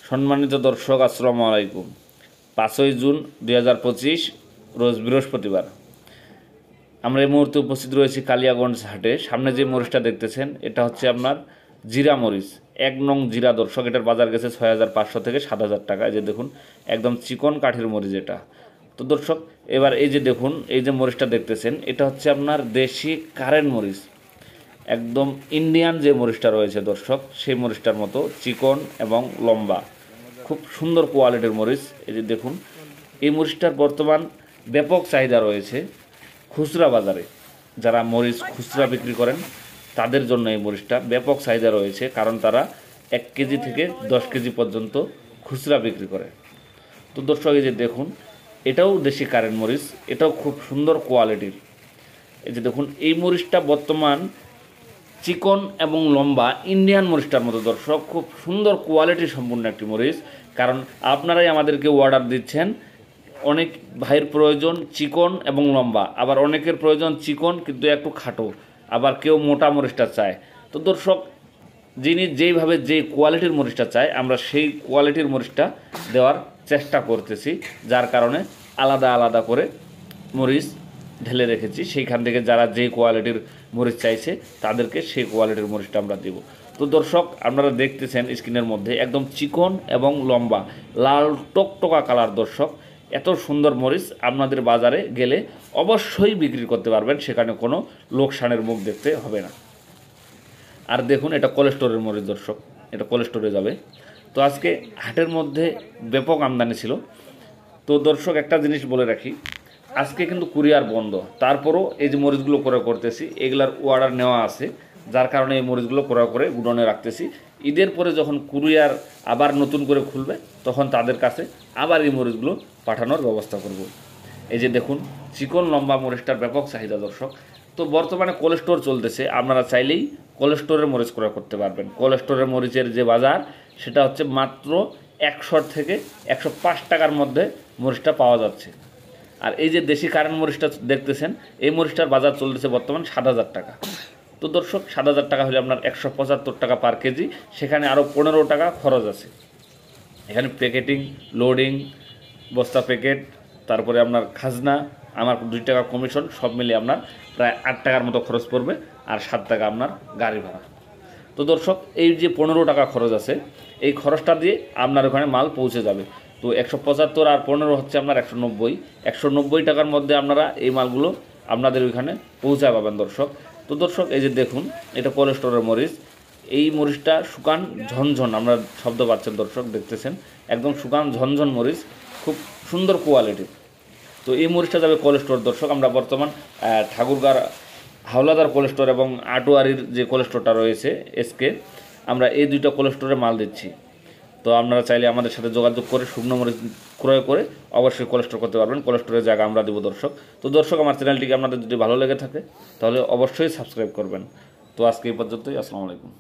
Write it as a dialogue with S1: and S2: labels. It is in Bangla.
S1: সম্মানিত দর্শক, আসসালামু আলাইকুম। 5ই জুন 2025 রোজ বৃহস্পতিবার। আমরা এই মুহূর্তে উপস্থিত রয়েছি কালিয়াগঞ্জ হাটে। সামনে যে মরিচটা দেখতেছেন এটা হচ্ছে আপনার জিরা মরিচ, 1 নং জিরা। দর্শক, এটার বাজার গেছে 6,500 থেকে 7,000 টাকা। এই যে দেখুন, একদম চিকন কাঠের মরিচ এটা। তো দর্শক, এবার এই যে দেখুন, এই যে মরিচটা দেখতেছেন এটা হচ্ছে আপনার দেশি কারেন্ট মরিচ, একদম ইন্ডিয়ান যে মরিচটা রয়েছে দর্শক, সেই মরিচটার মতো চিকন এবং লম্বা, খুব সুন্দর কোয়ালিটির মরিচ। এই যে দেখুন, এই মরিচটার বর্তমান ব্যাপক চাহিদা রয়েছে খুচরা বাজারে। যারা মরিচ খুচরা বিক্রি করেন তাদের জন্য এই মরিচটা ব্যাপক চাহিদা রয়েছে, কারণ তারা 1 কেজি থেকে 10 কেজি পর্যন্ত খুচরা বিক্রি করে। তো দর্শক, এই যে দেখুন, এটাও দেশি কারেন্ট মরিচ, এটাও খুব সুন্দর কোয়ালিটির। এই যে দেখুন, এই মরিচটা বর্তমান চিকন এবং লম্বা ইন্ডিয়ান মরিচটার মতো। দর্শক, খুব সুন্দর কোয়ালিটি সম্পূর্ণ একটি মরিচ। কারণ আপনারাই আমাদেরকে অর্ডার দিচ্ছেন, অনেক ভাইয়ের প্রয়োজন চিকন এবং লম্বা, আবার অনেকের প্রয়োজন চিকন কিন্তু একটু খাটো, আবার কেউ মোটা মরিচটা চায়। তো দর্শক, যিনি যেইভাবে যেই কোয়ালিটির মরিচটা চায় আমরা সেই কোয়ালিটির মরিচটা দেওয়ার চেষ্টা করতেছি, যার কারণে আলাদা আলাদা করে মরিচ ঢেলে রেখেছি। সেইখান থেকে যারা যেই কোয়ালিটির মরিচ চাইছে তাদেরকে সেই কোয়ালিটির মরিচটা আমরা দেব। তো দর্শক, আপনারা দেখতেছেন স্ক্রিনের মধ্যে একদম চিকন এবং লম্বা লাল টকটকা কালার। দর্শক, এত সুন্দর মরিচ আপনাদের বাজারে গেলে অবশ্যই বিক্রি করতে পারবেন, সেখানে কোনো লোকসানের মুখ দেখতে হবে না। আর দেখুন, এটা কোলেস্টোরের মরিচ। দর্শক, এটা কোলেস্টোরে যাবে। তো আজকে হাটের মধ্যে ব্যাপক আমদানি ছিল। তো দর্শক, একটা জিনিস বলে রাখি, আজকে কিন্তু কুরিয়ার বন্ধ। তারপরও এই যে মরিচগুলো ক্রয় করতেছি, এগুলার অর্ডার নেওয়া আছে, যার কারণে এই মরিচগুলো ক্রয় করে গুডনে রাখতেছি। ঈদের পরে যখন কুরিয়ার আবার নতুন করে খুলবে তখন তাদের কাছে আবার এই মরিচগুলো পাঠানোর ব্যবস্থা করব। এই যে দেখুন, চিকন লম্বা মরিচটার ব্যাপক চাহিদা দর্শক। তো বর্তমানে কোলেস্টোর চলতেছে, আপনারা চাইলেই কোলেস্টোরের মরিচ ক্রয় করতে পারবেন। কোলেস্টোরের মরিচের যে বাজার সেটা হচ্ছে মাত্র 100 থেকে 105 টাকার মধ্যে মরিচটা পাওয়া যাচ্ছে। আর এই যে দেশি কারেন্ট মরিচটা দেখতেছেন, এই মরিচটার বাজার চলতেছে বর্তমান 7,000 টাকা। তো দর্শক, 7,000 টাকা হলে আপনার 175 টাকা পার কেজি, সেখানে আরও 15 টাকা খরচ আছে। এখানে প্যাকেটিং, লোডিং, বস্তা প্যাকেট, তারপরে আপনার খাজনা, আমার 2 টাকা কমিশন, সব মিলিয়ে আপনার প্রায় 8 টাকার মতো খরচ পড়বে, আর 7 টাকা আপনার গাড়ি ভাড়া। তো দর্শক, এই যে 15 টাকা খরচ আছে, এই খরচটা দিয়ে আপনার ওখানে মাল পৌঁছে যাবে। তো 175 আর 15 হচ্ছে আপনার 190 টাকার মধ্যে আপনারা এই মালগুলো আপনাদের ওইখানে পৌঁছা পাবেন দর্শক। তো দর্শক, এই যে দেখুন, এটা কোলেস্টোরের মরিচ। এই মরিচটা শুকান ঝনঝন, আমরা শব্দ পাচ্ছেন দর্শক, দেখতেছেন একদম শুকান ঝনঝন মরিচ, খুব সুন্দর কোয়ালিটির। তো এই মরিচটা যাবে কোলেস্টোর। দর্শক, আমরা বর্তমান ঠাকুরগাঁর হাওলাদার কোলেস্টোর এবং আটোয়ারির যে কোলেস্টোরটা রয়েছে এসকে, আমরা এই 2টা কোলেস্টোরে মাল দিচ্ছি। তো আপনারা চাইলে আমাদের সাথে যোগাযোগ করে শুকনো মরিচ ক্রয় করে অবশ্যই কোলেস্টোর করতে পারবেন। কোলেস্টোরের জায়গা আমরা দেবো দর্শক। তো দর্শক, আমার চ্যানেলটিকে আপনাদের যদি ভালো লেগে থাকে তাহলে অবশ্যই সাবস্ক্রাইব করবেন। তো আজকে এই পর্যন্তই। আসসালামু আলাইকুম।